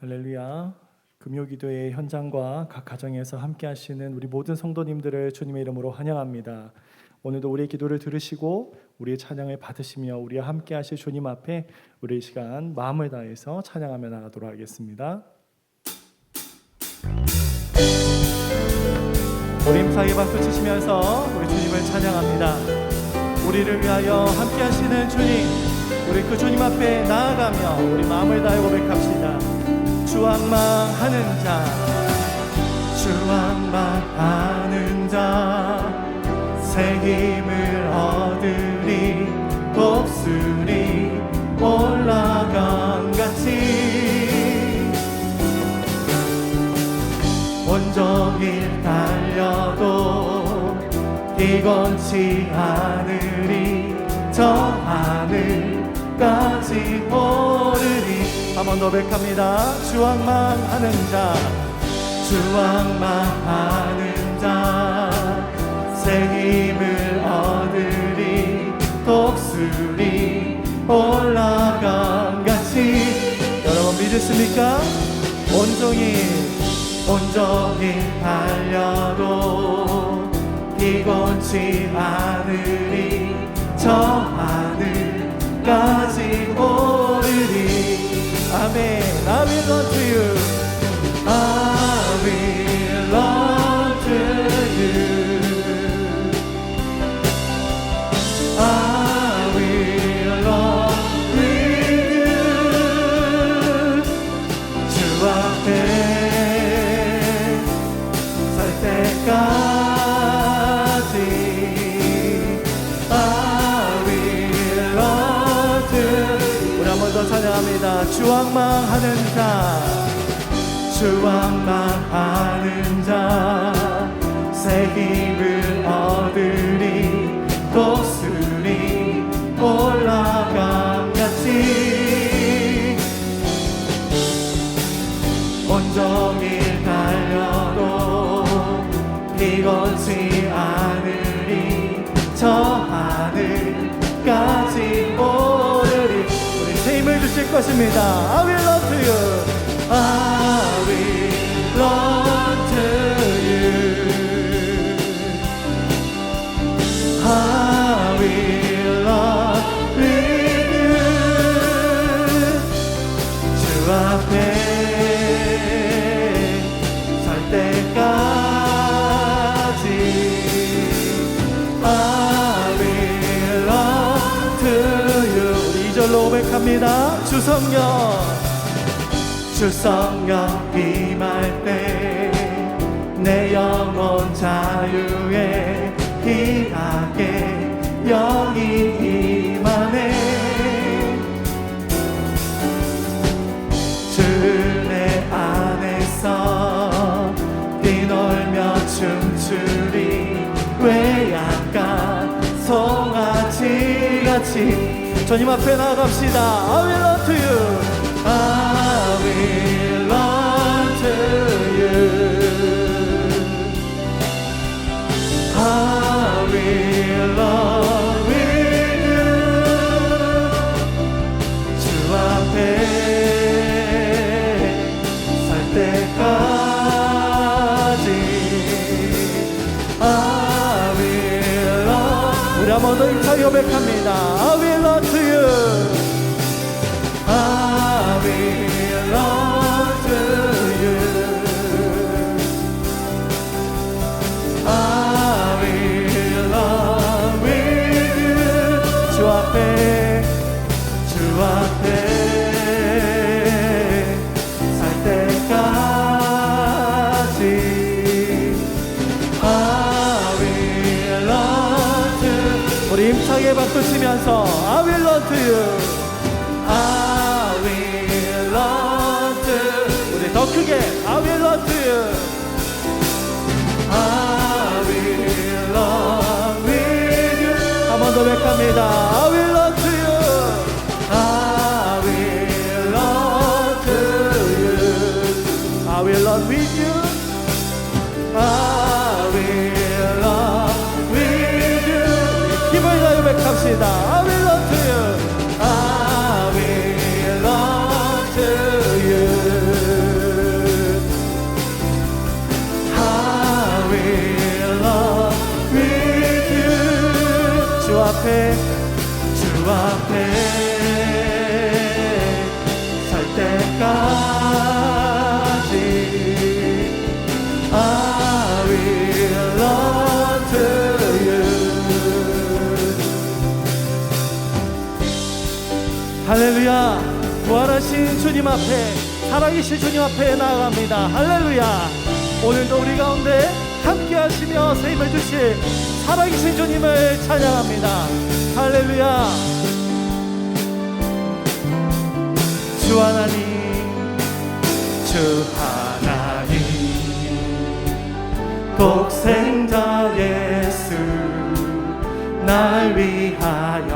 할렐루야. 금요기도의 현장과 각 가정에서 함께 하시는 우리 모든 성도님들을 주님의 이름으로 환영합니다. 오늘도 우리의 기도를 들으시고 우리의 찬양을 받으시며 우리와 함께 하실 주님 앞에 우리 이 시간 마음을 다해서 찬양하며 나가도록 하겠습니다. 우리 힘차게 박수 치시면서 우리 주님을 찬양합니다. 우리를 위하여 함께 하시는 주님, 우리 그 주님 앞에 나아가며 우리 마음을 다해 고백합시다. 주왕망하는 자, 주왕망하는 자, 새 힘을 얻으리, 복수리 올라감 같이 온종일 달려도 피곤치 않으리, 저 하늘까지 오르리. 한 번 더 백합니다. 주왕망하는 자, 주왕망하는 자, 새 힘을 얻으리, 독수리 올라감 같이. 여러분 믿으십니까? 온종일 달려도 피곤치 않으리, 저 하늘까지 오르리. 아멘. I will run to you. I will run to you. I will run with you. 주 앞에 설 때까지 I will run to you. 우리 한 번 더 찬양합니다. 주왕망하는 자, 주왕망하는 자, 새 힘을 얻으리, 독수리 올라감 같이 온종일 달려도 피곤치 않으리, 저 하늘까지 오르리. 우리 새 힘을 주실 것입니다. I will run to you. I will run to you. I will run with you. 주 앞에 설 때까지 I will run to you. 우리 2절로 고백합니다. 주성령 임할 때 내 영혼 자유에 귀하게 영이 임하네. 주 은혜 안에서 뛰놀며 춤추리, 외양간 송아지같이. 주님 앞에 나아갑시다. I will run to you. I will run to you. I will run with you. 주 앞에 설 때까지 I will run. 우리 한 번 더 힘차게 고백합니다. I will run to you. I will run to you. I will run with you. 주 앞에 설 때까지 I will run to you. 우리 힘차게 박수 치면서 I will run to you. I will run to you. 우리 더 크게 I will run to you. I will run with you. 한 번 더 백합니다. I will run to you. I will run to you. I will run with you. I will run with you. 힘을 다해 백합시다. I will run to you. I will run to you. 앞에 설 때까지 I will run to you. 할렐루야. 부활하신 주님 앞에, 살아계신 주님 앞에 나아갑니다. 할렐루야. 오늘도 우리 가운데 함께 하시며 세임을 주실 살아계신 주님을 찬양합니다. 할렐루야. 주 하나님, 주 하나님, 독생자 예수 날 위하여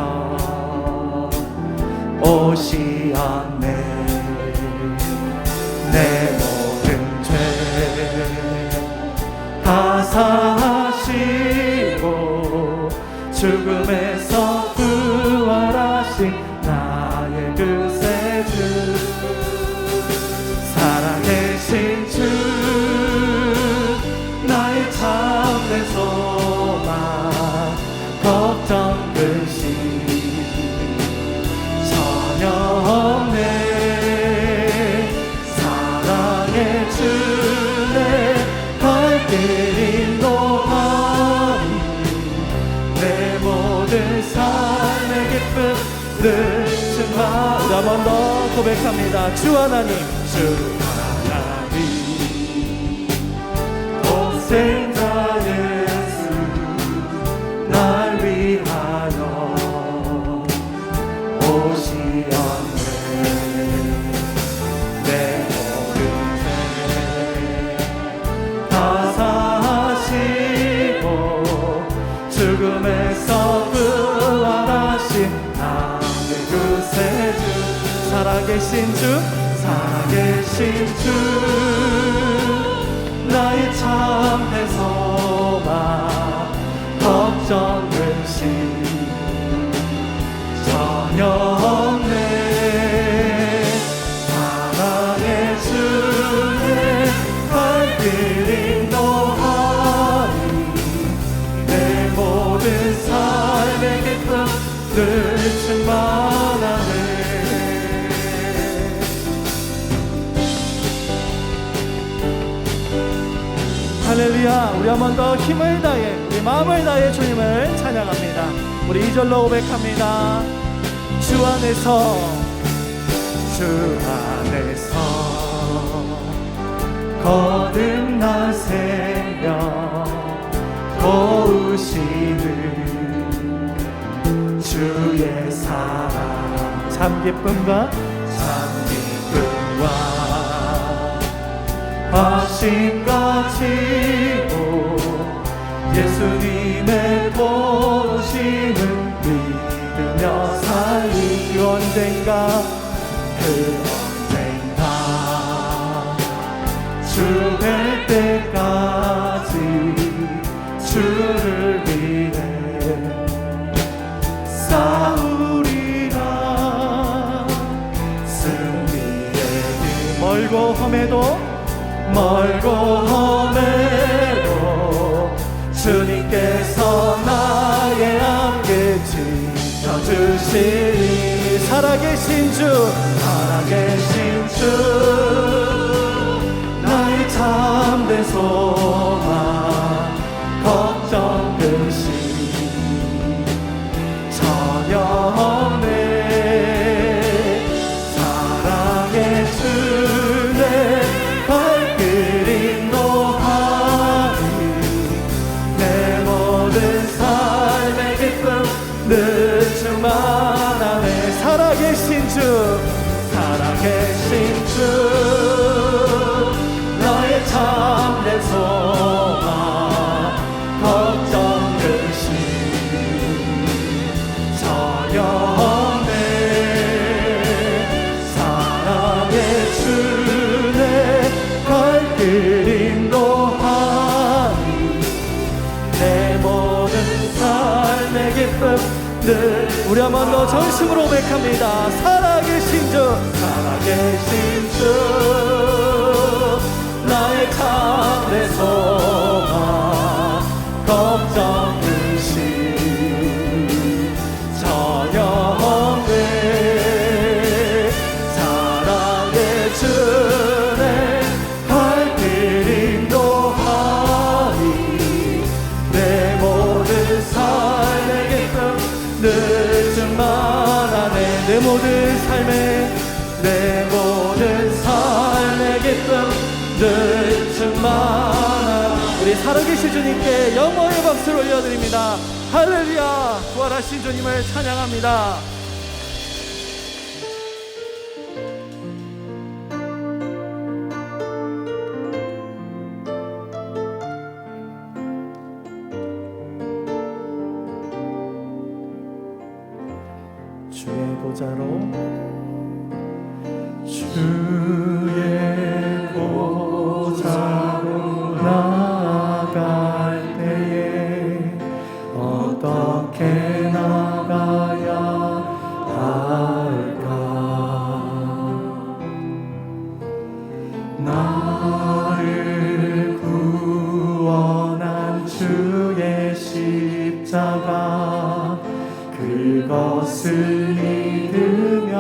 오시었네. 내 모든 죄 다 사하시고 죽음에서 부활하신 나의 구세주, 살아계신 주, 나의 참된 소망, 걱정 근심 전혀 없네. 사랑의 주내 갈 길 인도하니 내 모든 삶의 기쁨 늘 증마. 우리 한 번 더 고백합니다. 주 하나님, 주 하나님, 독생자 예수 날 위하여 오시었네. 내 모든 죄 다 사하시고 죽음에서 부활하신 나의 구세주, 살아계신 주, 살아계신 주, 나의 참된 소망, 걱정 근심 전혀 없네. 사랑의 주의 갈 길 인도하니 내 모든 삶의 기쁨 늘 충만하네. 할렐루야. 우리 한 번 더 힘을 다해, 우리 마음을 다해 주님을 찬양합니다. 우리 2절로 고백합니다. 주 안에서, 주 안에서 거듭난 생명 도우시는 주의 사랑, 참 기쁨과 화신과 지고 예수님의 보시는 믿으며 살리. 언젠가 그 언젠가 주 뵐 때까지 주를 위해 싸우리라. 승리의 길 멀고 험해도 주님께서 나의 함께 지켜주시리. 살아계신 주, 나의 참된 소망, 걱정 근심 전혀 없네. 사랑의 주내 갈 길 인도하니 내 모든 삶의 기쁨 늘 충만하네. 살아계신 주, 나의 참된 소망, 걱정 근심 전혀 없네. 사랑의 주내 갈 길 인도하니 내 모든 삶의 기쁨 늘. 우리 한 번 더 전심으로 고백합니다. 살아계신 주, 나의 참된 소망, 걱정 근심 전혀 모든 삶의 기쁨 늘 충만한 우리 살아계신 주님께 영광의 박수를 올려드립니다. 할렐루야. 부활하신 주님을 찬양합니다. 주의 보좌로 나아갈 때에 어떻게 나가야 할까? 나를 구원한 주의 십자가 그것을 믿으며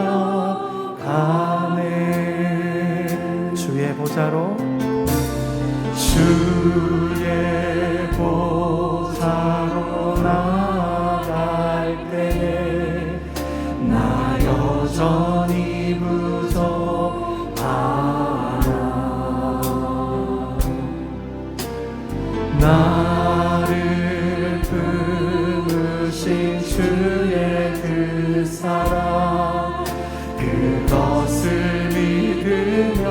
가네. 주의 보좌로 나아갈 때에 나 여전히 부족하나. 나를 품으신 주의 그 사랑 그것을 믿으며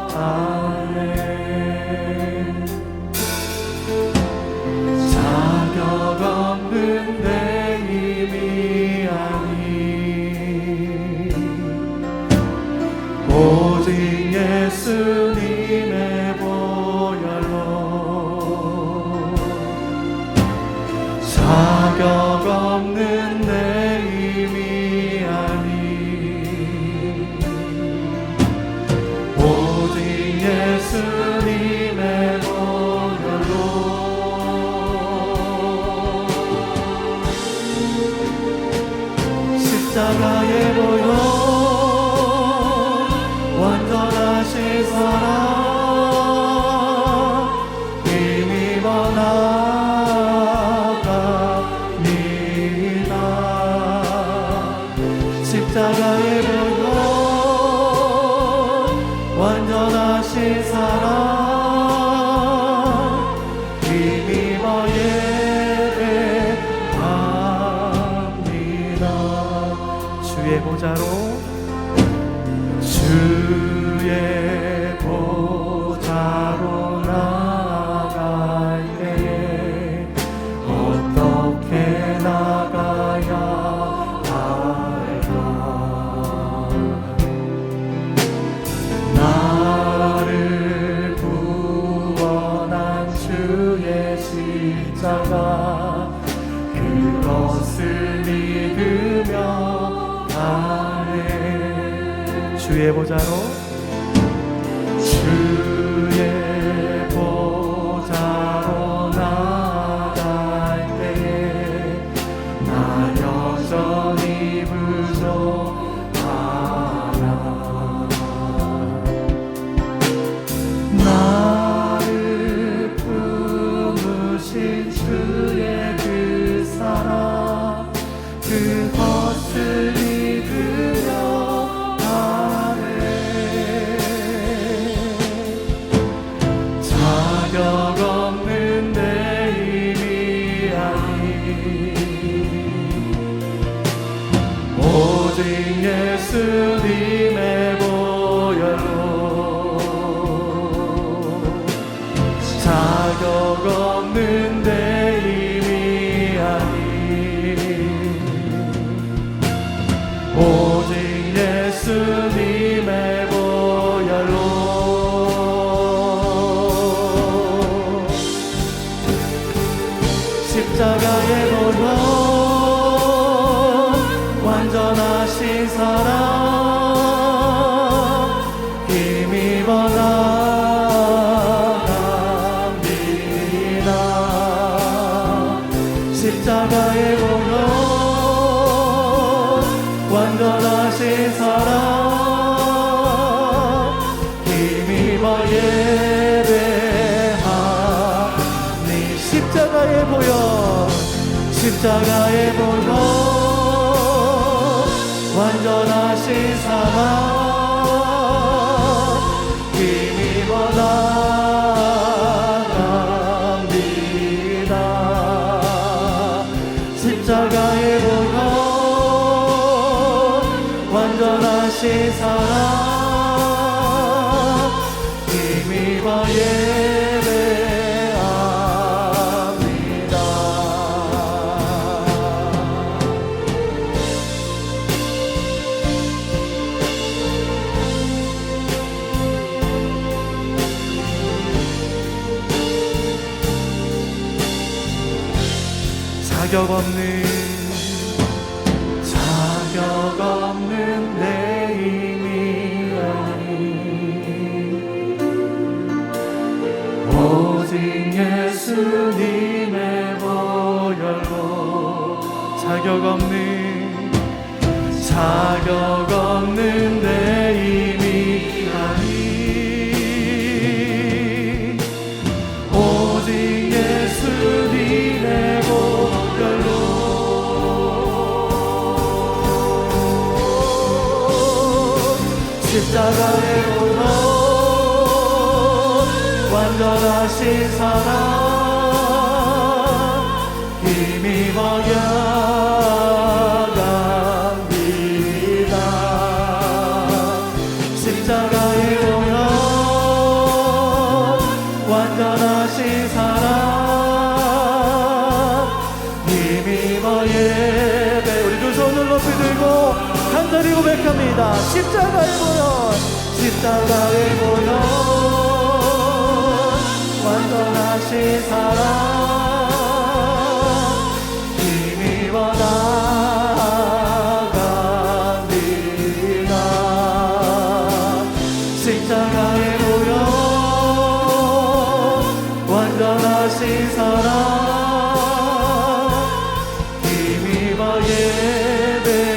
가네. 자격 없는 내 힘이 아니 오직 예수님의 보혈로 자격 없는 내 힘이 아니 오직 예수님의 보혈로 십자가의 보혈 완전하신 사랑 힘입어 나아갑니다. 십자가의 보혈 완전하신 사랑 힘입어 예배합니다. 주의 보좌로 나아갈 때에 어떻게 나가야 할까? 나를 구원한 주의 십자가 그것을 믿으며 가네. 주의 보좌로 나아갈 때에 나 여전히 부족하나. 나를 품으신 주의 그 사랑 그것을 믿으며 가네. 자격 없는 내 힘이 아니 오직 예수님의 보혈로 자격 없는 내 힘이 아니 오직 예수님의 보혈로 십자가의 보혈 완전하신 사랑 힘입어 나아갑니다. 십자가의 보혈 완전하신 사랑 힘입어 예배하니. 십자가의 보혈 완전하신 사랑 힘입어 나갑니다. 십자가에 보여 완전하신 사랑 힘입어 예배합니다. 자격 없는 내 힘이 아닌 오직 예수님의 보혈로 자격 없는 내 힘이 아닌 오직 예수님의 보혈로 십자가에 오러 완전하신 사랑 힘입어 나갑니다. 십자가에 오러 완전하신 사랑 힘입어 예배. 우리 두 손을 높이 들고 간절히 고백합니다. 십자가에 보여 완전하신 사랑 힘입어 나갑니다. 십자가에 보여 완전하신 사랑 힘입어 예배합니다.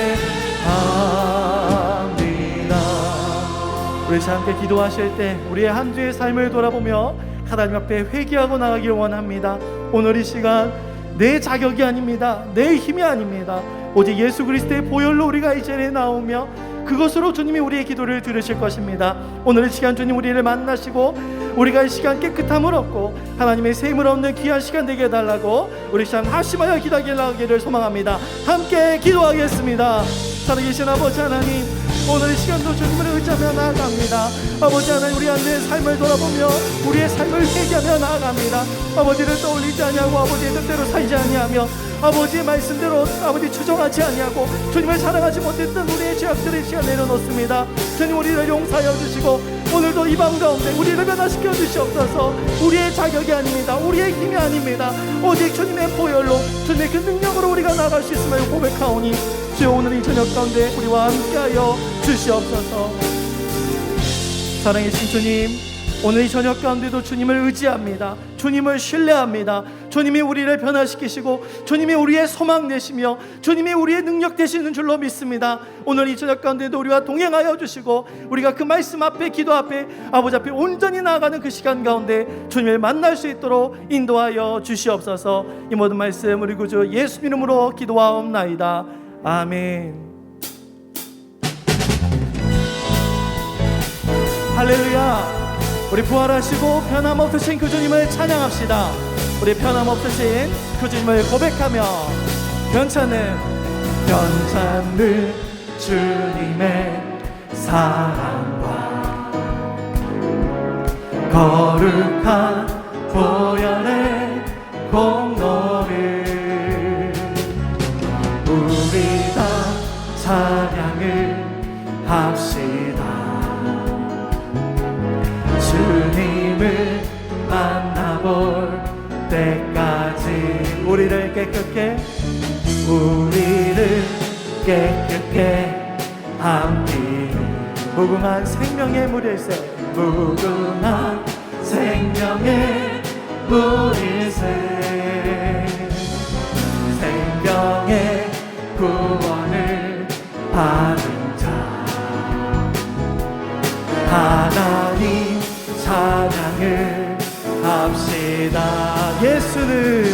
우리 함께 기도하실 때 우리의 한 주의 삶을 돌아보며 하나님 앞에 회개하고 나가길 원합니다. 오늘 이 시간 내 자격이 아닙니다. 내 힘이 아닙니다. 오직 예수 그리스도의 보혈로 우리가 이 자리에 나오며 그것으로 주님이 우리의 기도를 들으실 것입니다. 오늘 이 시간 주님 우리를 만나시고 우리가 이 시간 깨끗함을 얻고 하나님의 셈을 얻는 귀한 시간 되게 해달라고 우리 시간 합심하여 기도하기를 소망합니다. 함께 기도하겠습니다. 살아계신 아버지 하나님, 오늘 이 시간도 주님을 의지하며 나아갑니다. 아버지 하나님, 우리 안의 삶을 돌아보며 우리의 삶을 회개하며 나아갑니다. 아버지를 떠올리지 아니하고 아버지의 뜻대로 살지 아니하며 아버지의 말씀대로 아버지 추종하지 아니하고 주님을 사랑하지 못했던 우리의 죄악들을 시간 내려놓습니다. 주님 우리를 용서하여 주시고 오늘도 이 밤 가운데 우리를 변화시켜 주시옵소서. 우리의 자격이 아닙니다. 우리의 힘이 아닙니다. 오직 주님의 보혈로 주님의 그 능력으로 우리가 나아갈 수 있음을 고백하오니 주여 오늘 이 저녁 가운데 우리와 함께하여 주시옵소서. 사랑하신 주님, 오늘 이 저녁 가운데도 주님을 의지합니다. 주님을 신뢰합니다. 주님이 우리를 변화시키시고 주님이 우리의 소망 되시며 주님이 우리의 능력 되시는 줄로 믿습니다. 오늘 이 저녁 가운데도 우리와 동행하여 주시고 우리가 그 말씀 앞에 기도 앞에 아버지 앞에 온전히 나아가는 그 시간 가운데 주님을 만날 수 있도록 인도하여 주시옵소서. 이 모든 말씀 우리 구주 예수 이름으로 기도하옵나이다. 아멘. 할렐루야. 우리 부활하시고 변함없으신 그 주님을 찬양합시다. 우리 변함없으신 그 주님을 고백하며 변찮는 주님의 사랑과 거룩한 보혈의 공로를 우리 다 찬양을 합시다. 주님을 만나볼 때까지 우리를 깨끗게 함께 무궁한 생명의 물일새 무궁한 생명의 물일새 생명의 구원을 받은 자 하나님 찬양을 합시다. 예수는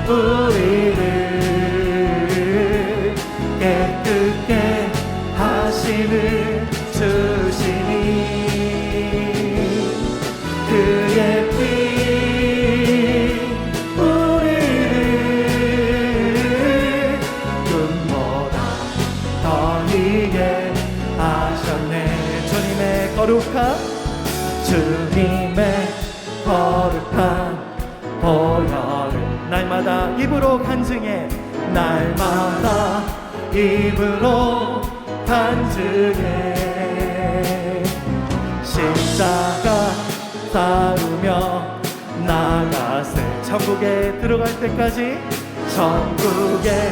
우리를 거룩한 보혈을 날마다 입으로 간증해 날마다 입으로 간증해 십자가 따르며 나가세 천국에 들어갈 때까지 천국에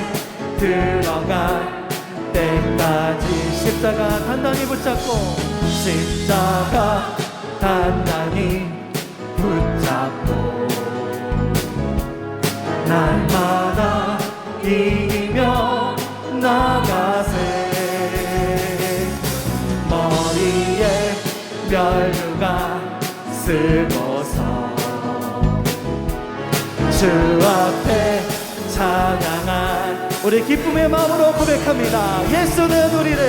들어갈 때까지 십자가 단단히 붙잡고 십자가 단단히 붙잡고 날마다 이기며 나가세 머리에 멸류관 쓰고서 주 앞에 찬양한 우리 기쁨의 마음으로 고백합니다. 예수는 우리를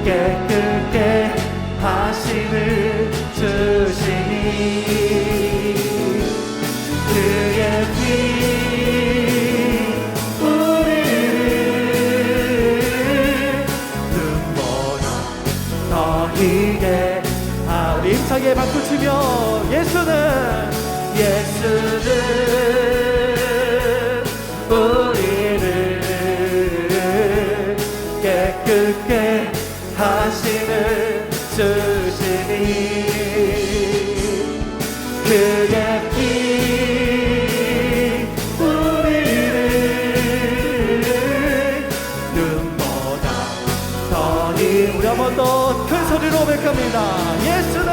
깨끗게 하시는 주시니 그의 피 우리를 눈보다 더 희게 우리 힘차게 박수치며 예수는 우리를 깨끗게 하시는 주시니 그의 피 우리를 눈보다 더 우리 한 번 더 큰 소리로 고백합니다. 예수는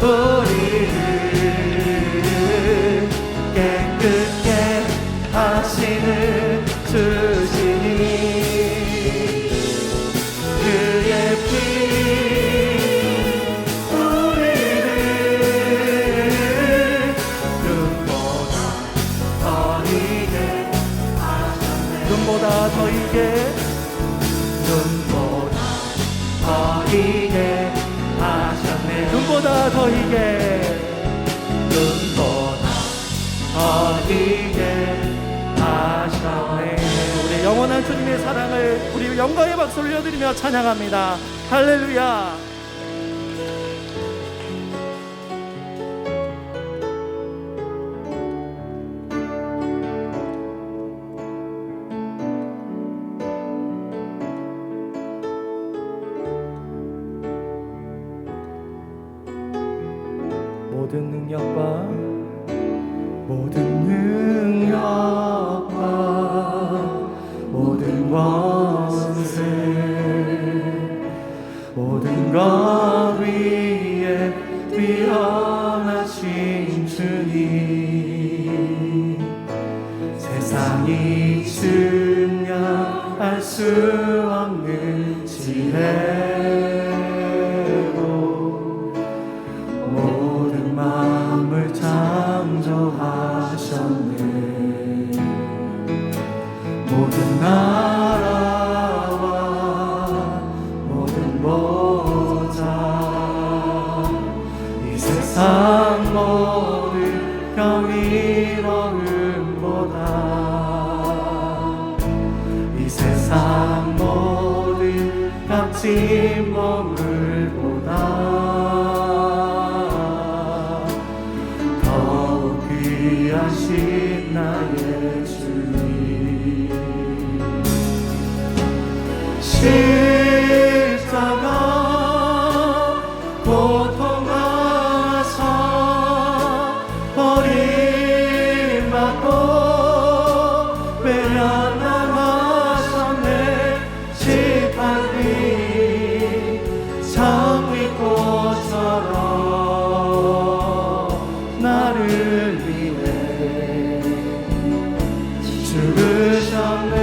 우리를 깨끗게 하시는 주시니 그의 피 우리를 눈보다 더 희게 하셨네 눈보다 더 희게 하셨네 눈보다 더 희게 하셨네 우리 영원한 주님의 사랑을 우리 영광의 박수 올려드리며 찬양합니다. 할렐루야. 모든 능력과 모든 권세 모든 것 위에 뛰어나신 주님 세상이 증량할 수 없는 지혜로 모든 마음을 창조하셨네 모든 나라와 모든 보좌 이 세상 모든 경이로움보다 이 세상 모든 값진 보물보다 더욱 귀하신 나의 주님 십자가 고통하사 버림받고 외면당하셨네 시판 위 장미꽃처럼 나를 위해 죽으셨네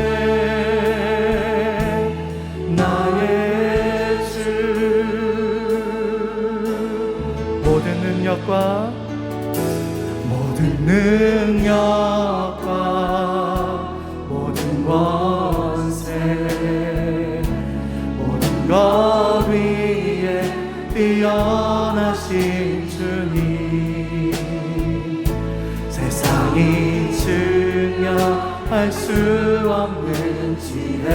모든 능력과 모든 권세 모든 것 위에 뛰어나신 주님 세상이 증명할 알 수 없는 지혜로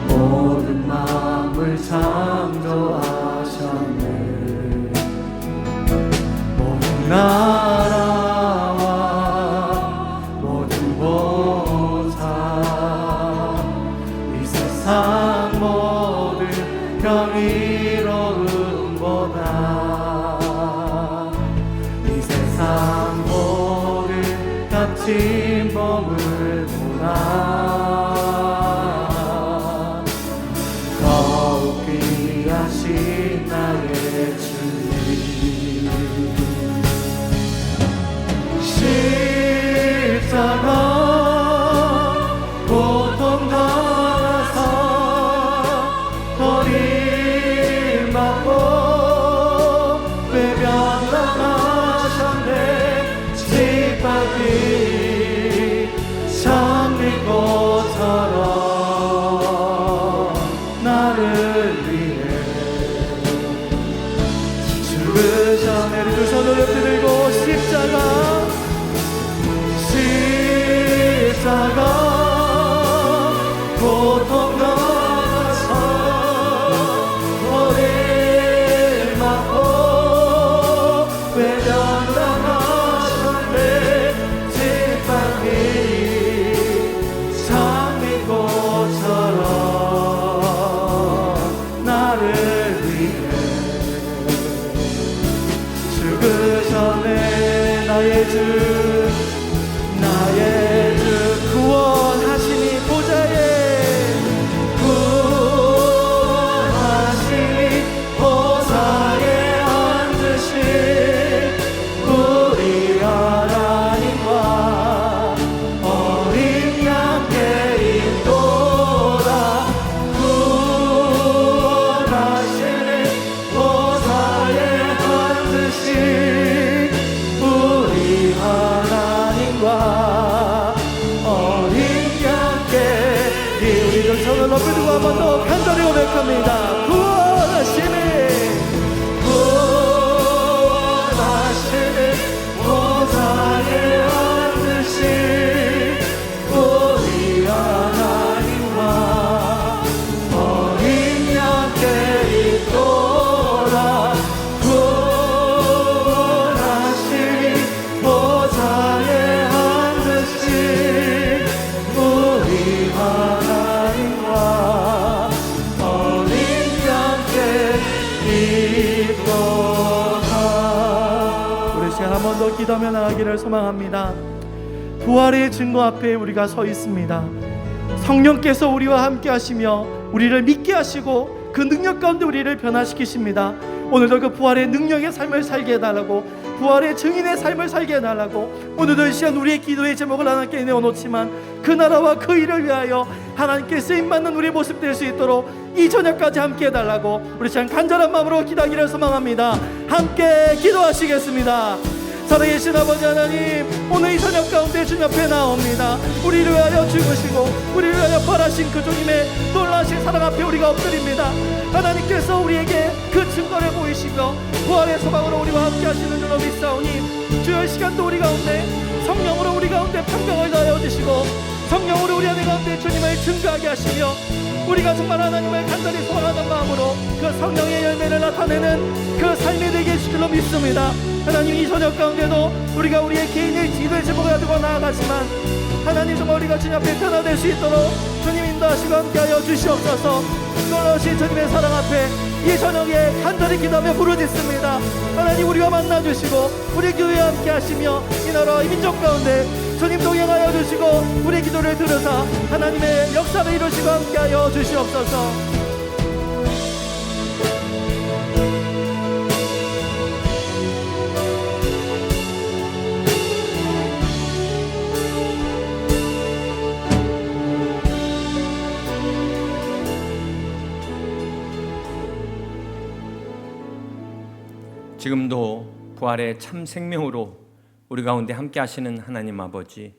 모든 마음을 창조하셨네. 모든 나라와 모든 보상 이 세상 모든 경이로움보다 이 세상 모든 값진 보물보다 더욱 귀하신 나의 주님. 십자가 고통 당하사 버림받고 외면당하셨네. 짓밟힌 장미꽃처럼 나를 위해 죽으셨네. 두 손을 높이 들고 십자가 고통 당하사 버림받고 외면당하셨네. 짓밟힌 장미꽃처럼 나를 위해 죽으셨네. 나의 주 구원하시니 보좌에 앉으신 우리 하나님과 어린 양께 있도다. 구원하시니 보좌에 앉으신 우리 하나님과 우리들 손을 높이 들고 한 번 더 간절히 고백합니다. 구원하시니 보좌에 앉으신 우리 하나님과 어린 양께 있도다. 구원하시니 보좌에 앉으신 우리 하나님과 어린 양께 있도다. 우리 시간 한 번 더 기도하며 나가기를 소망합니다. 부활의 증거 앞에 우리가 서 있습니다. 성령께서 우리와 함께 하시며 우리를 믿게 하시고 그 능력 가운데 우리를 변화시키십니다. 오늘도 그 부활의 능력의 삶을 살게 해달라고, 부활의 증인의 삶을 살게 해달라고, 오늘도 이 시간 우리의 기도의 제목을 하나님께 내어놓지만 그 나라와 그 일을 위하여 하나님께 쓰임받는 우리의 모습 될 수 있도록 이 저녁까지 함께 해달라고 우리 시간 간절한 마음으로 기도하기를 소망합니다. 함께 기도하시겠습니다. 살아계신 아버지 하나님, 오늘 이 저녁 가운데 주님 앞에 나옵니다. 우리를 위하여 죽으시고 우리를 위하여 벌하신 그 주님의 놀라신 사랑 앞에 우리가 엎드립니다. 하나님께서 우리에게 그 증거를 보이시며 부활의 소망으로 우리와 함께 하시는 줄로 믿사오니 주여 이 시간도 우리 가운데 성령으로 우리 가운데 평강을 다하여 주시고 성령으로 우리 안에 가운데 주님을 증거하게 하시며 우리가 정말 하나님을 간절히 소원하는 마음으로 그 성령의 열매를 나타내는 그 삶이 되게 해줄 줄로 믿습니다. 하나님, 이 저녁 가운데도 우리가 우리의 개인의 기도의 제목을 가지고 나아가지만 하나님 정말 우리가 주님 앞에 변화될 수 있도록 주님 인도하시고 함께하여 주시옵소서. 놀라우신 주님의 사랑 앞에 이 저녁에 간절히 기도하며 부르짖습니다. 하나님, 우리와 만나주시고 우리 교회에 함께 하시며 이 나라 이 민족 가운데 주님 동행하여 주시고 우리 기도를 들으사 하나님의 역사를 이루시고 함께하여 주시옵소서. 지금도 부활의 참 생명으로 우리 가운데 함께 하시는 하나님 아버지,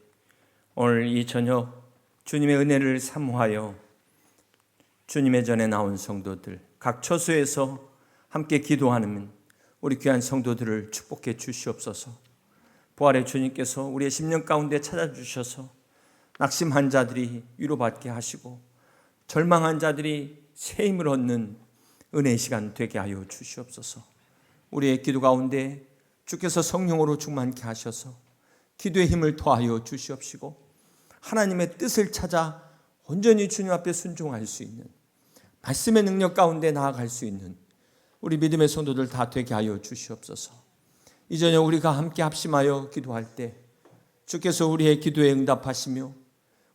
오늘 이 저녁 주님의 은혜를 사모하여 주님의 전에 나온 성도들, 각 처소에서 함께 기도하는 우리 귀한 성도들을 축복해 주시옵소서. 부활의 주님께서 우리의 심령 가운데 찾아주셔서 낙심한 자들이 위로받게 하시고 절망한 자들이 새 힘을 얻는 은혜의 시간 되게 하여 주시옵소서. 우리의 기도 가운데 주께서 성령으로 충만케 하셔서 기도의 힘을 더하여 주시옵시고 하나님의 뜻을 찾아 온전히 주님 앞에 순종할 수 있는 말씀의 능력 가운데 나아갈 수 있는 우리 믿음의 성도들 다 되게 하여 주시옵소서. 이 저녁 우리가 함께 합심하여 기도할 때 주께서 우리의 기도에 응답하시며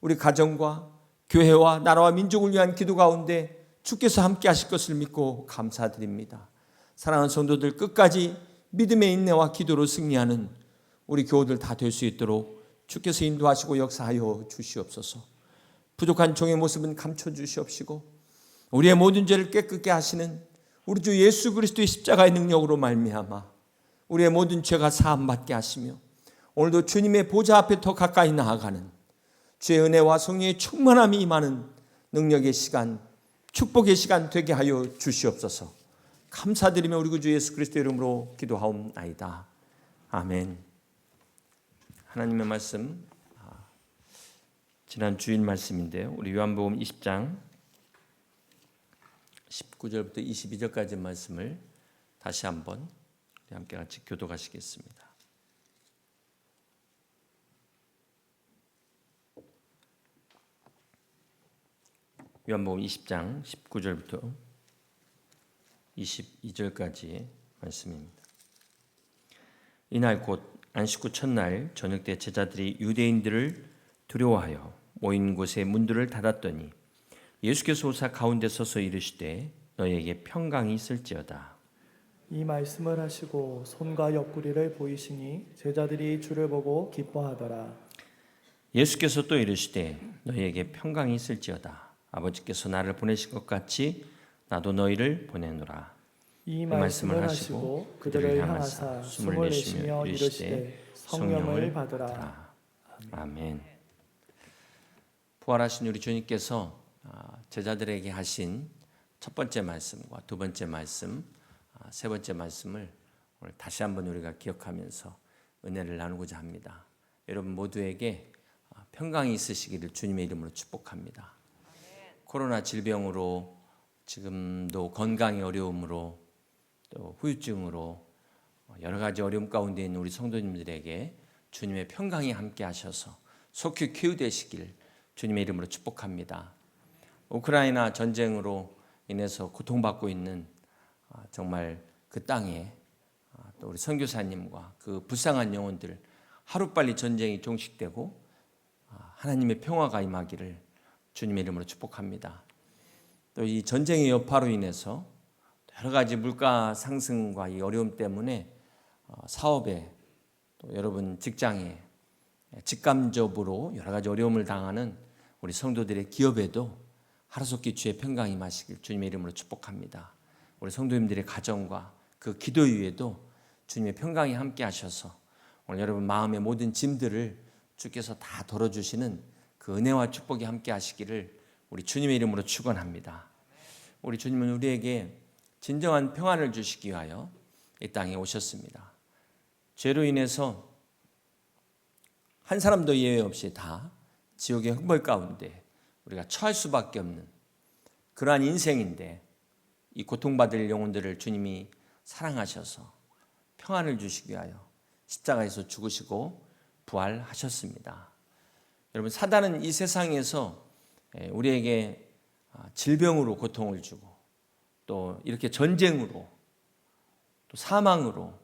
우리 가정과 교회와 나라와 민족을 위한 기도 가운데 주께서 함께 하실 것을 믿고 감사드립니다. 사랑하는 성도들, 끝까지 믿음의 인내와 기도로 승리하는 우리 교우들 다 될 수 있도록 주께서 인도하시고 역사하여 주시옵소서. 부족한 종의 모습은 감춰주시옵시고 우리의 모든 죄를 깨끗게 하시는 우리 주 예수 그리스도의 십자가의 능력으로 말미암아 우리의 모든 죄가 사함받게 하시며 오늘도 주님의 보좌 앞에 더 가까이 나아가는 주의 은혜와 성령의 충만함이 임하는 능력의 시간, 축복의 시간 되게 하여 주시옵소서. 감사드리며 우리 구주 예수 그리스도의 이름으로 기도하옵나이다. 아멘. 하나님의 말씀, 지난 주일 말씀인데요. 우리 요한복음 20장 19절부터 22절까지 말씀을 다시 한번 함께 같이 교독하시겠습니다. 요한복음 20장 19절부터 22절까지 말씀입니다. 이날 곧 안식 후 첫날 저녁 때 제자들이 유대인들을 두려워하여 모인 곳에 문들을 닫았더니 예수께서 오사 가운데 서서 이르시되 너희에게 평강이 있을지어다. 이 말씀을 하시고 손과 옆구리를 보이시니 제자들이 주를 보고 기뻐하더라. 예수께서 또 이르시되 너희에게 평강이 있을지어다. 아버지께서 나를 보내신 것 같이 나도 너희를 보내노라. 이 말씀을 하시고 그들을 향하사 숨을 내쉬며 이르시되 성령을 받으라. 아멘. 부활하신 우리 주님께서 제자들에게 하신 첫 번째 말씀과 두 번째 말씀, 세 번째 말씀을 오늘 다시 한번 우리가 기억하면서 은혜를 나누고자 합니다. 여러분 모두에게 평강이 있으시기를 주님의 이름으로 축복합니다. 코로나 질병으로 지금도 건강의 어려움으로 또 후유증으로 여러 가지 어려움 가운데 있는 우리 성도님들에게 주님의 평강이 함께 하셔서 속히 쾌유되시길 주님의 이름으로 축복합니다. 우크라이나 전쟁으로 인해서 고통받고 있는 정말 그 땅에 또 우리 선교사님과 그 불쌍한 영혼들 하루빨리 전쟁이 종식되고 하나님의 평화가 임하기를 주님의 이름으로 축복합니다. 또 이 전쟁의 여파로 인해서 여러 가지 물가 상승과 이 어려움 때문에 사업에 또 여러분 직장에 직감적으로 여러 가지 어려움을 당하는 우리 성도들의 기업에도 하루속히 주의 평강이 임하시길 주님의 이름으로 축복합니다. 우리 성도님들의 가정과 그 기도 위에도 주님의 평강이 함께 하셔서 오늘 여러분 마음의 모든 짐들을 주께서 다 덜어주시는 그 은혜와 축복이 함께 하시기를 우리 주님의 이름으로 축원합니다. 우리 주님은 우리에게 진정한 평안을 주시기 위하여 이 땅에 오셨습니다. 죄로 인해서 한 사람도 예외 없이 다 지옥의 흙벌 가운데 우리가 처할 수밖에 없는 그러한 인생인데 이 고통받을 영혼들을 주님이 사랑하셔서 평안을 주시기 위하여 십자가에서 죽으시고 부활하셨습니다. 여러분 사단은 이 세상에서 우리에게 질병으로 고통을 주고 또 이렇게 전쟁으로 또 사망으로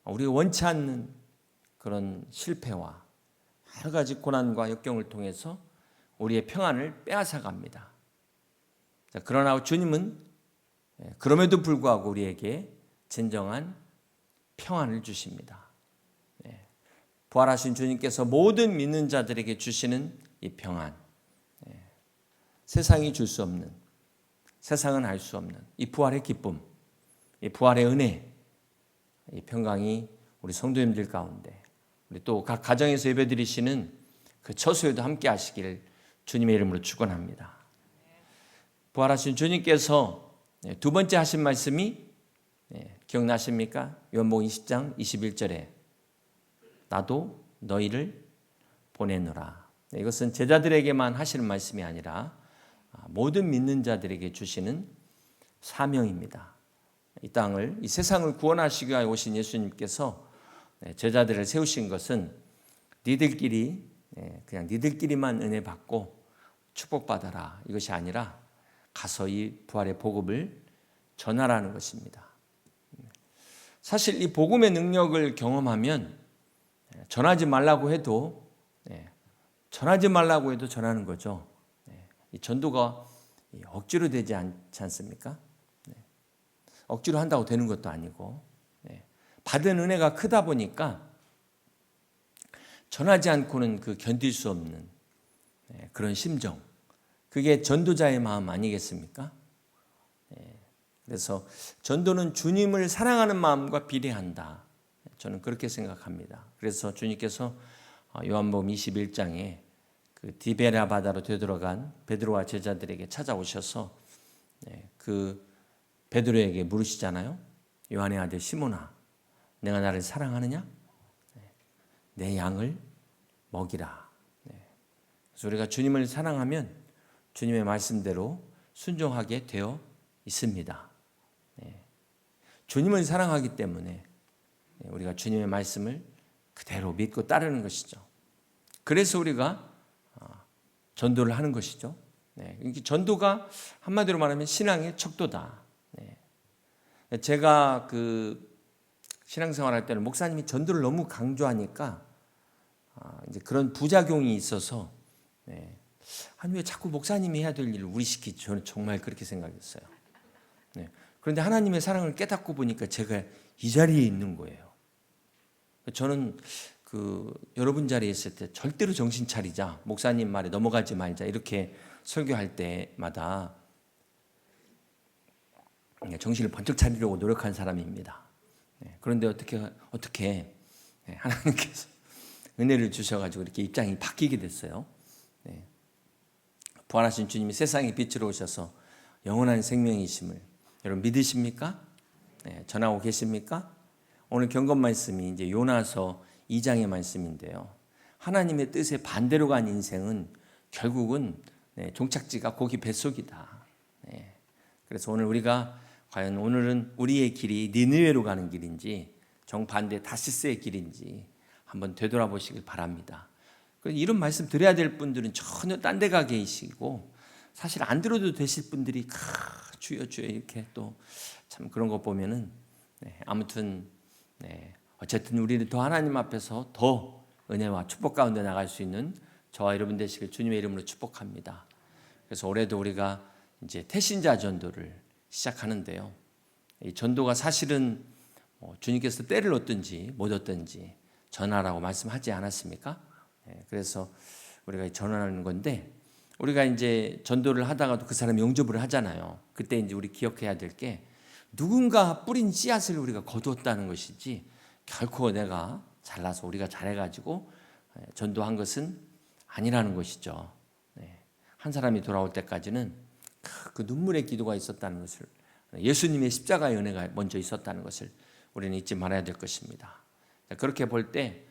우리가 원치 않는 그런 실패와 여러 가지 고난과 역경을 통해서 우리의 평안을 빼앗아갑니다. 그러나 주님은 그럼에도 불구하고 우리에게 진정한 평안을 주십니다. 부활하신 주님께서 모든 믿는 자들에게 주시는 이 평안, 세상이 줄 수 없는, 세상은 알 수 없는 이 부활의 기쁨, 이 부활의 은혜, 이 평강이 우리 성도님들 가운데 우리 또 각 가정에서 예배드리시는 그 처소에도 함께 하시기를 주님의 이름으로 축원합니다. 부활하신 주님께서 두 번째 하신 말씀이 기억나십니까? 요한복음 20장 21절에 나도 너희를 보내노라. 이것은 제자들에게만 하시는 말씀이 아니라 모든 믿는 자들에게 주시는 사명입니다. 이 땅을, 이 세상을 구원하시기 위하여 오신 예수님께서 제자들을 세우신 것은 니들끼리 그냥 니들끼리만 은혜 받고 축복받아라, 이것이 아니라 가서 이 부활의 복음을 전하라는 것입니다. 사실 이 복음의 능력을 경험하면 전하지 말라고 해도 전하는 거죠. 이 전도가 억지로 되지 않지 않습니까? 억지로 한다고 되는 것도 아니고, 받은 은혜가 크다 보니까 전하지 않고는 그 견딜 수 없는 그런 심정, 그게 전도자의 마음 아니겠습니까? 그래서 전도는 주님을 사랑하는 마음과 비례한다, 저는 그렇게 생각합니다. 그래서 주님께서 요한복음 21장에 그 디베랴 바다로 되돌아간 베드로와 제자들에게 찾아오셔서 그 베드로에게 물으시잖아요. 요한의 아들 시몬아, 내가 나를 사랑하느냐? 내 양을 먹이라. 그래서 우리가 주님을 사랑하면 주님의 말씀대로 순종하게 되어 있습니다. 주님을 사랑하기 때문에 우리가 주님의 말씀을 그대로 믿고 따르는 것이죠. 그래서 우리가 전도를 하는 것이죠. 전도가 한마디로 말하면 신앙의 척도다. 제가 그 신앙생활할 때는 목사님이 전도를 너무 강조하니까 이제 그런 부작용이 있어서 아니 왜 자꾸 목사님이 해야 될 일을 우리 시키지? 저는 정말 그렇게 생각했어요. 그런데 하나님의 사랑을 깨닫고 보니까 제가 이 자리에 있는 거예요. 저는 그 여러분 자리에 있을 때 절대로 정신 차리자, 목사님 말에 넘어가지 말자, 이렇게 설교할 때마다 정신을 번쩍 차리려고 노력한 사람입니다. 그런데 어떻게 하나님께서 은혜를 주셔가지고 이렇게 입장이 바뀌게 됐어요. 부활하신 주님이 세상의 빛으로 오셔서 영원한 생명이심을 여러분 믿으십니까? 전하고 계십니까? 오늘 경건 말씀이 이제 요나서 2장의 말씀인데요. 하나님의 뜻에 반대로 간 인생은 결국은 종착지가 고기 뱃속이다. 그래서 오늘 우리가 과연 오늘은 우리의 길이 니느웨로 가는 길인지 정반대 다시스의 길인지 한번 되돌아보시길 바랍니다. 이런 말씀 드려야 될 분들은 전혀 딴 데 가 계시고, 사실 안 들어도 되실 분들이 주여 주여 이렇게 또 참 그런 거 보면은 아무튼 어쨌든 우리는 더 하나님 앞에서 더 은혜와 축복 가운데 나갈 수 있는 저와 여러분 되시길 주님의 이름으로 축복합니다. 그래서 올해도 우리가 이제 태신자 전도를 시작하는데요. 이 전도가 사실은 주님께서 때를 얻든지 못 얻든지 전하라고 말씀하지 않았습니까? 그래서 우리가 전하는 건데, 우리가 이제 전도를 하다가도 그 사람이 영접을 하잖아요. 그때 이제 우리 기억해야 될 게 누군가 뿌린 씨앗을 우리가 거두었다는 것이지 결코 내가 잘나서 우리가 잘해가지고 전도한 것은 아니라는 것이죠. 한 사람이 돌아올 때까지는 그 눈물의 기도가 있었다는 것을, 예수님의 십자가의 은혜가 먼저 있었다는 것을 우리는 잊지 말아야 될 것입니다. 그렇게 볼 때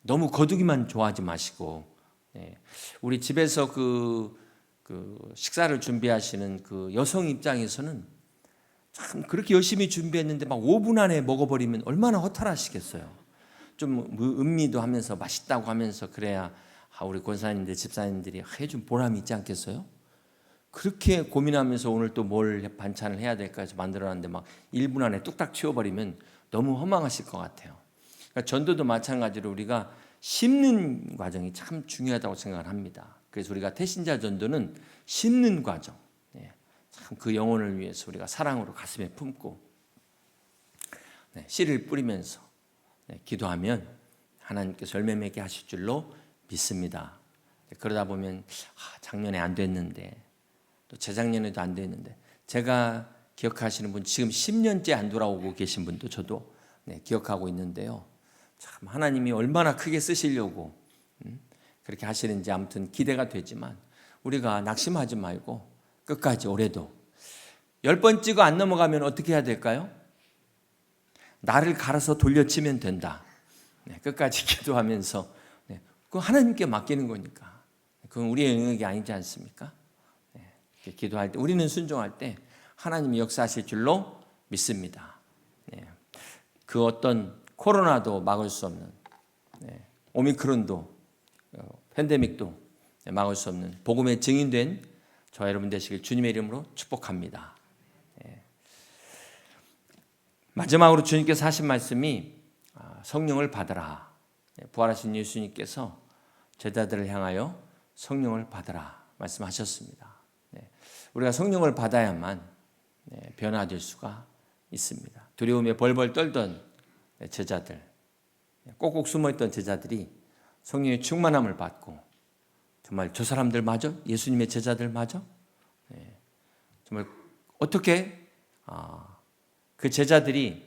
너무 거두기만 좋아하지 마시고, 우리 집에서 그 식사를 준비하시는 그 여성 입장에서는 참 그렇게 열심히 준비했는데 막 5분 안에 먹어버리면 얼마나 허탈하시겠어요. 좀 음미도 하면서 맛있다고 하면서 그래야 우리 권사님들 집사님들이 해준 보람이 있지 않겠어요? 그렇게 고민하면서 오늘 또 뭘 반찬을 해야 될까 해서 만들어놨는데 막 1분 안에 뚝딱 치워버리면 너무 허망하실 것 같아요. 그러니까 전도도 마찬가지로 우리가 심는 과정이 참 중요하다고 생각을 합니다. 그래서 우리가 태신자 전도는 심는 과정, 참 그 영혼을 위해서 우리가 사랑으로 가슴에 품고 씨를 뿌리면서 기도하면 하나님께서 열매 맺게 하실 줄로 믿습니다. 그러다 보면 작년에 안 됐는데 또 재작년에도 안 됐는데, 제가 기억하시는 분 지금 10년째 안 돌아오고 계신 분도 저도 기억하고 있는데요. 참 하나님이 얼마나 크게 쓰시려고 그렇게 하시는지 아무튼 기대가 되지만, 우리가 낙심하지 말고 끝까지 올해도 10번 찍어 안 넘어가면 어떻게 해야 될까요? 나를 갈아서 돌려치면 된다. 끝까지 기도하면서 그거 하나님께 맡기는 거니까 그건 우리의 영역이 아니지 않습니까? 기도할 때 우리는 순종할 때 하나님이 역사하실 줄로 믿습니다. 그 어떤 코로나도 막을 수 없는 오미크론도 팬데믹도 막을 수 없는 복음의 증인된 저와 여러분 되시길 주님의 이름으로 축복합니다. 마지막으로 주님께서 하신 말씀이 성령을 받으라. 부활하신 예수님께서 제자들을 향하여 성령을 받으라 말씀하셨습니다. 우리가 성령을 받아야만 변화될 수가 있습니다. 두려움에 벌벌 떨던 제자들, 꼭꼭 숨어있던 제자들이 성령의 충만함을 받고 정말 저 사람들 맞아? 예수님의 제자들 맞아? 정말 어떻게 그 제자들이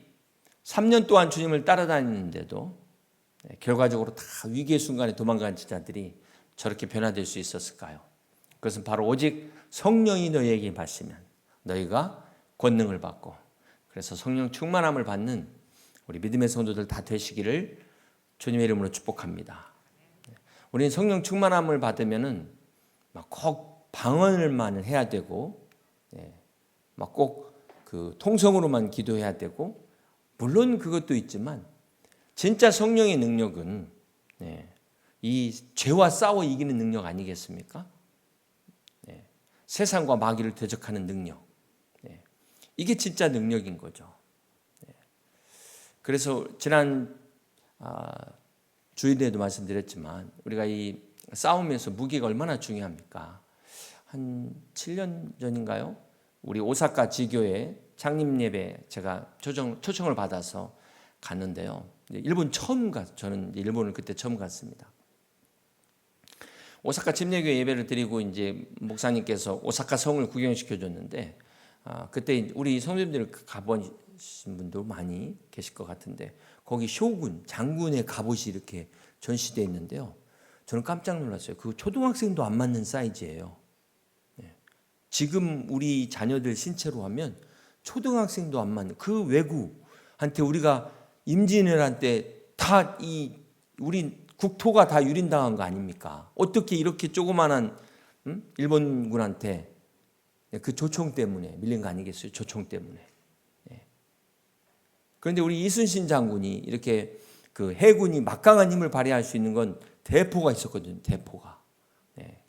3년 동안 주님을 따라다니는데도 결과적으로 다 위기의 순간에 도망간 제자들이 저렇게 변화될 수 있었을까요? 그것은 바로 오직 성령이 너희에게 임하시면 너희가 권능을 받고 그래서 성령 충만함을 받는 우리 믿음의 성도들 다 되시기를 주님의 이름으로 축복합니다. 우리는 성령 충만함을 받으면은 꼭 방언을만 해야 되고, 막 꼭 그 통성으로만 기도해야 되고, 물론 그것도 있지만 진짜 성령의 능력은 이 죄와 싸워 이기는 능력 아니겠습니까? 세상과 마귀를 대적하는 능력, 이게 진짜 능력인 거죠. 그래서 지난 주일에도 말씀드렸지만 우리가 이 싸움에서 무기가 얼마나 중요합니까? 한 7년 전인가요? 우리 오사카 지교회 창립 예배 제가 초청을 받아서 갔는데요. 일본 처음 저는 일본을 그때 처음 갔습니다. 오사카 침례교회 예배를 드리고 이제 목사님께서 오사카 성을 구경시켜 줬는데 그때 우리 성도님들 가보신 분도 많이 계실 것 같은데 거기 쇼군 장군의 갑옷이 이렇게 전시되어 있는데요. 저는 깜짝 놀랐어요. 그 초등학생도 안 맞는 사이즈예요. 지금 우리 자녀들 신체로 하면 초등학생도 안 맞는 그 외구한테 우리가 임진왜란 때 다 우리 국토가 다 유린당한 거 아닙니까? 어떻게 이렇게 조그만한 일본군한테 그 조총 때문에 밀린 거 아니겠어요? 조총 때문에. 그런데 우리 이순신 장군이 이렇게 그 해군이 막강한 힘을 발휘할 수 있는 건 대포가 있었거든요. 대포가.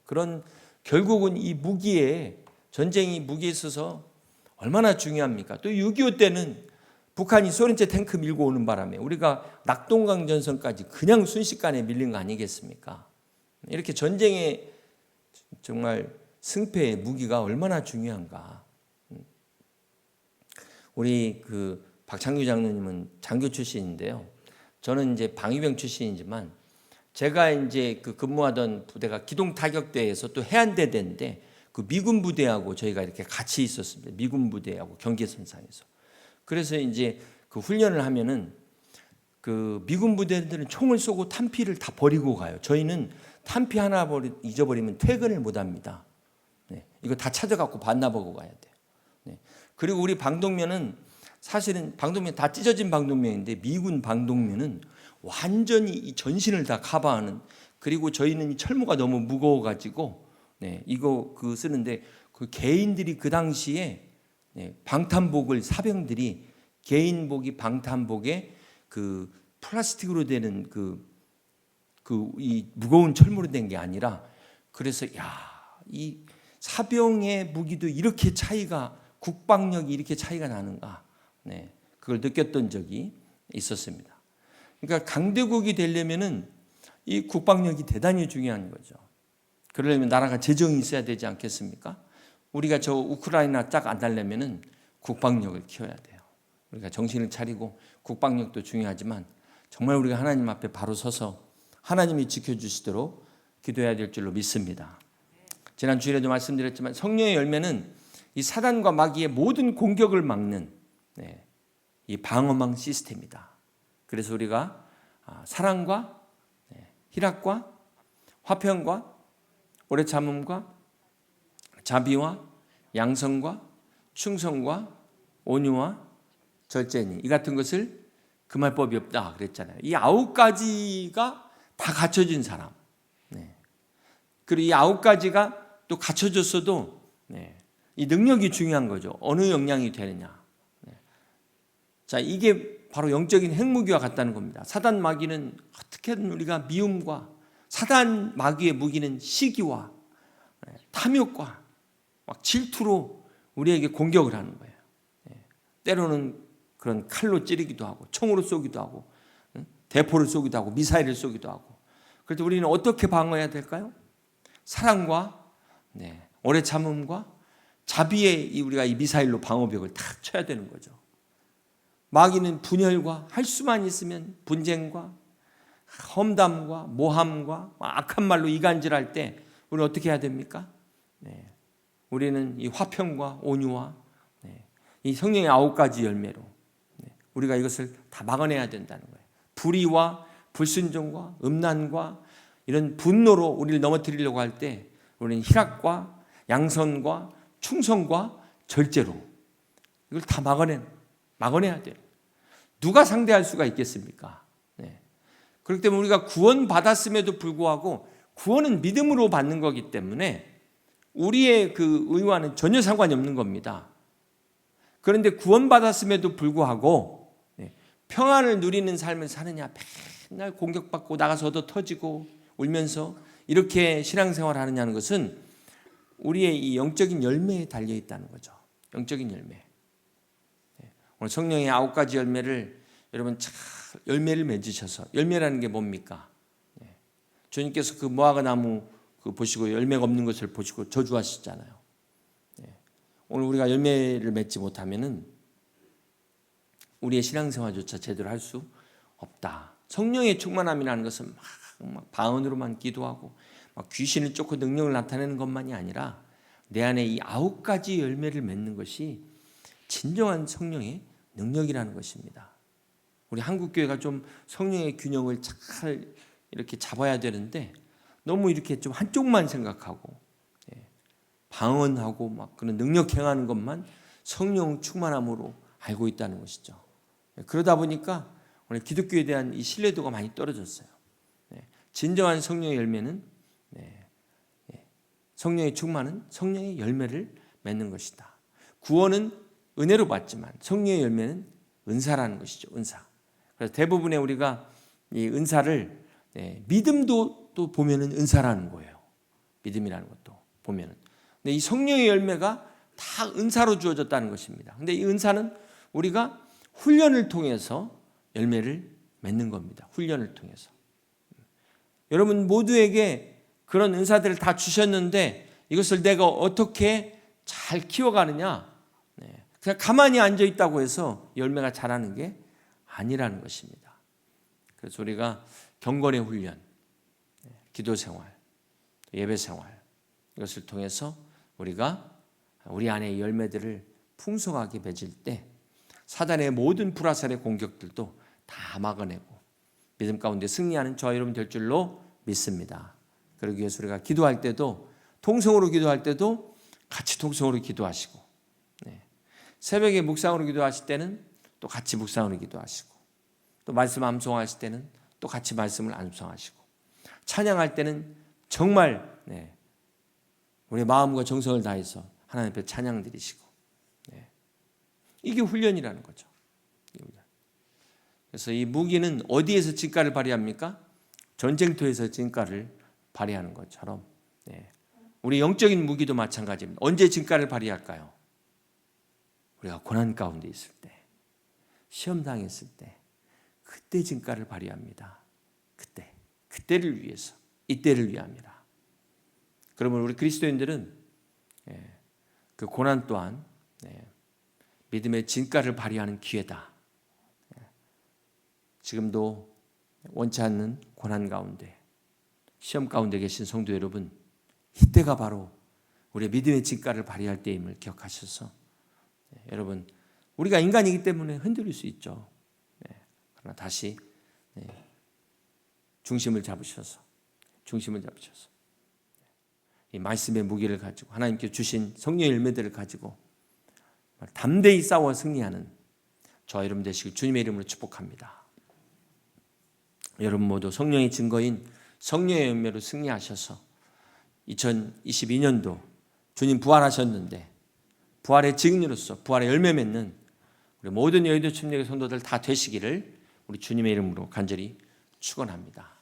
그런 결국은 이 무기에 전쟁이 무기에 있어서 얼마나 중요합니까? 또 6.25 때는 북한이 소련제 탱크 밀고 오는 바람에 우리가 낙동강 전선까지 그냥 순식간에 밀린 거 아니겠습니까? 이렇게 전쟁의 정말 승패의 무기가 얼마나 중요한가. 우리 그 박창규 장로님은 장교 출신인데요. 저는 이제 방위병 출신이지만 제가 이제 그 근무하던 부대가 기동 타격대에서 또 해안대대인데 그 미군 부대하고 저희가 이렇게 같이 있었습니다. 미군 부대하고 경계선상에서. 그래서 이제 그 훈련을 하면은 그 미군 부대들은 총을 쏘고 탄피를 다 버리고 가요. 저희는 탄피 하나 잊어버리면 퇴근을 못 합니다. 이거 다 찾아갖고 반납하고 가야 돼요. 그리고 우리 방독면은 사실은 방독면 다 찢어진 방독면인데 미군 방독면은 완전히 이 전신을 다 커버하는 그리고 저희는 이 철모가 너무 무거워가지고 이거 그 쓰는데 그 개인들이 그 당시에 방탄복을 사병들이 개인복이 방탄복에 그 플라스틱으로 되는 이 무거운 철모로 된 게 아니라 그래서 이 사병의 무기도 이렇게 차이가 국방력이 이렇게 차이가 나는가 그걸 느꼈던 적이 있었습니다. 그러니까 강대국이 되려면은 이 국방력이 대단히 중요한 거죠. 그러려면 나라가 재정이 있어야 되지 않겠습니까? 우리가 저 우크라이나 딱 안 달려면은 국방력을 키워야 돼요. 우리가 정신을 차리고 국방력도 중요하지만 정말 우리가 하나님 앞에 바로 서서 하나님이 지켜주시도록 기도해야 될 줄로 믿습니다. 지난 주일에도 말씀드렸지만 성령의 열매는 이 사단과 마귀의 모든 공격을 막는 이 방어망 시스템이다. 그래서 우리가 사랑과 희락과 화평과 오래 참음과 자비와 양성과 충성과 온유와 절제니 이 같은 것을 금할 법이 없다 그랬잖아요. 이 9가지가 다 갖춰진 사람. 네. 그리고 이 9가지가 또 갖춰졌어도 이 능력이 중요한 거죠. 어느 역량이 되느냐. 자, 이게 바로 영적인 핵무기와 같다는 겁니다. 사단 마귀는 어떻게든 우리가 미움과 사단 마귀의 무기는 시기와 탐욕과 막 질투로 우리에게 공격을 하는 거예요. 때로는 그런 칼로 찌르기도 하고 총으로 쏘기도 하고 대포를 쏘기도 하고 미사일을 쏘기도 하고. 그럴 때 우리는 어떻게 방어해야 될까요? 사랑과 오래 참음과 자비의 우리가 이 미사일로 방어벽을 탁 쳐야 되는 거죠. 마귀는 분열과 할 수만 있으면 분쟁과 험담과 모함과 악한 말로 이간질할 때 우리는 어떻게 해야 됩니까? 우리는 이 화평과 온유와 이 성령의 9가지 열매로 우리가 이것을 다 막아내야 된다는 거예요. 불의와 불순종과 음란과 이런 분노로 우리를 넘어뜨리려고 할 때 우리는 희락과 양선과 충성과 절제로 이걸 다 막아내야 돼요. 누가 상대할 수가 있겠습니까? 그렇기 때문에 우리가 구원 받았음에도 불구하고 구원은 믿음으로 받는 거기 때문에 우리의 그 의와는 전혀 상관이 없는 겁니다. 그런데 구원 받았음에도 불구하고 평안을 누리는 삶을 사느냐, 맨날 공격받고 나가서 얻어 터지고 울면서 이렇게 신앙생활을 하느냐는 것은 우리의 이 영적인 열매에 달려 있다는 거죠. 영적인 열매. 오늘 성령의 9가지 열매를 여러분 잘 열매를 맺으셔서, 열매라는 게 뭡니까? 주님께서 그 무화과 나무 그 보시고 열매가 없는 것을 보시고 저주하시잖아요. 오늘 우리가 열매를 맺지 못하면은 우리의 신앙생활조차 제대로 할 수 없다. 성령의 충만함이라는 것은 막 방언으로만 기도하고 막 귀신을 쫓고 능력을 나타내는 것만이 아니라 내 안에 이 9가지 열매를 맺는 것이 진정한 성령의 능력이라는 것입니다. 우리 한국교회가 좀 성령의 균형을 잘 이렇게 잡아야 되는데 너무 이렇게 좀 한쪽만 생각하고 방언하고 막 그런 능력 행하는 것만 성령 충만함으로 알고 있다는 것이죠. 그러다 보니까 오늘 기독교에 대한 이 신뢰도가 많이 떨어졌어요. 진정한 성령의 열매는 성령의 충만은 성령의 열매를 맺는 것이다. 구원은 은혜로 받지만 성령의 열매는 은사라는 것이죠. 은사. 그래서 대부분의 우리가 이 은사를 믿음도 또 보면은 은사라는 거예요. 믿음이라는 것도 보면은. 근데 이 성령의 열매가 다 은사로 주어졌다는 것입니다. 근데 이 은사는 우리가 훈련을 통해서 열매를 맺는 겁니다. 훈련을 통해서. 여러분 모두에게 그런 은사들을 다 주셨는데 이것을 내가 어떻게 잘 키워가느냐? 그냥 가만히 앉아 있다고 해서 열매가 자라는 게 아니라는 것입니다. 그래서 우리가 경건의 훈련, 기도 생활, 예배 생활 이것을 통해서 우리가 우리 안의 열매들을 풍성하게 맺을 때 사단의 모든 불화살의 공격들도 다 막아내고 믿음 가운데 승리하는 저와 여러분 될 줄로 믿습니다. 그러기 위해서 우리가 기도할 때도 통성으로 기도할 때도 같이 통성으로 기도하시고 새벽에 묵상으로 기도하실 때는 또 같이 묵상으로 기도하시고 또 말씀 암송하실 때는 또 같이 말씀을 암송하시고 찬양할 때는 정말 우리의 마음과 정성을 다해서 하나님 앞에 찬양 드리시고 이게 훈련이라는 거죠. 그래서 이 무기는 어디에서 진가를 발휘합니까? 전쟁터에서 진가를 발휘하는 것처럼 우리 영적인 무기도 마찬가지입니다. 언제 진가를 발휘할까요? 우리가 고난 가운데 있을 때, 시험 당했을 때, 그때 진가를 발휘합니다. 그때를 위해서, 이때를 위함이라. 그러면 우리 그리스도인들은 그 고난 또한 믿음의 진가를 발휘하는 기회다. 지금도 원치 않는 고난 가운데, 시험 가운데 계신 성도 여러분, 이때가 바로 우리의 믿음의 진가를 발휘할 때임을 기억하셔서 여러분, 우리가 인간이기 때문에 흔들릴 수 있죠. 그러나 다시 중심을 잡으셔서 이 말씀의 무기를 가지고 하나님께 주신 성령의 열매들을 가지고 담대히 싸워 승리하는 저와 여러분 되시길 주님의 이름으로 축복합니다. 여러분 모두 성령의 증거인 성령의 열매로 승리하셔서 2022년도 주님 부활하셨는데 부활의 증인으로서 부활의 열매 맺는 우리 모든 여의도 침례교 성도들 다 되시기를 우리 주님의 이름으로 간절히 축원합니다.